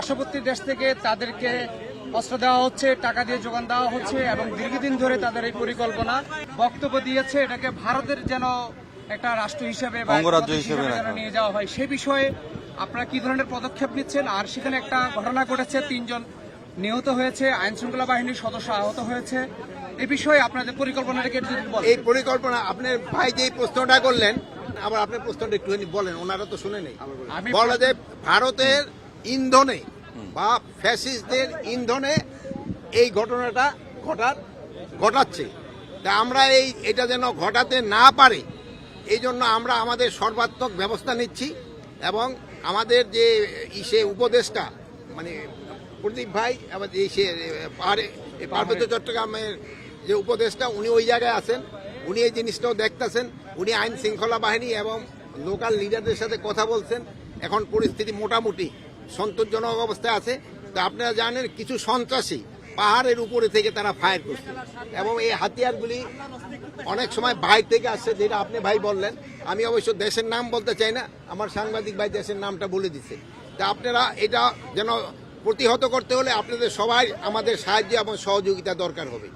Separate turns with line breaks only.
পার্শ্ববর্তী দেশ থেকে তাদেরকে অস্ত্র দেওয়া হচ্ছে, টাকা দিয়ে যোগান দেওয়া হচ্ছে এবং দীর্ঘদিন ধরে তাদের এই পরিকল্পনা বক্তব্য দিয়েছে এটাকে ভারতের যেন একটা রাষ্ট্র হিসেবে বা
অঙ্গরাজ্য হিসেবে
যেন নিয়ে যাওয়া হয়। সে বিষয়ে আপনারা কি ধরনের পদক্ষেপ নিচ্ছেন? আর সেখানে একটা ঘটনা ঘটেছে, 3 জন নিহত হয়েছে, আইন শৃঙ্খলা বাহিনীর সদস্য আহত হয়েছে। এই বিষয়ে আপনাদের পরিকল্পনাটাকে যদি বলেন।
এই পরিকল্পনা আপনার ভাই যে প্রশ্নটা করলেন, আবার আপনার প্রশ্নটা একটুখানি বলেন, ওনারা তো শুনে নেই। বলে যে ভারতের ইন্ধনে বা ফ্যাসিস্টদের ইন্ধনে এই ঘটনাটা ঘটাচ্ছে। তা আমরা এটা যেন ঘটাতে না পারে এই জন্য আমরা আমাদের সর্বাত্মক ব্যবস্থা নিচ্ছি এবং আমাদের যে উপদেষ্টা মানে প্রদীপ ভাই আমাদের পার্বত্য চট্টগ্রামের যে উপদেষ্টা, উনি ওই জায়গায় আছেন, উনি এই জিনিসটাও দেখতেছেন। উনি আইন শৃঙ্খলা বাহিনী এবং লোকাল লিডারদের সাথে কথা বলছেন। এখন পরিস্থিতি মোটামুটি সন্তোষজনক অবস্থায় আছে। তো আপনারা জানেন কিছু সন্ত্রাসী পাহাড়ের উপরে থেকে তারা ফায়ার করছে এবং এই হাতিয়ারগুলি অনেক সময় বাইরে থেকে আসছে, যেটা আপনি ভাই বললেন। আমি অবশ্য দেশের নাম বলতে চাই না, আমার সাংবাদিক ভাই দেশের নামটা বলে দিচ্ছে। তা আপনারা এটা যেন প্রতিহত করতে হলে আপনাদের সবাই আমাদের সাহায্য এবং সহযোগিতা দরকার হবে।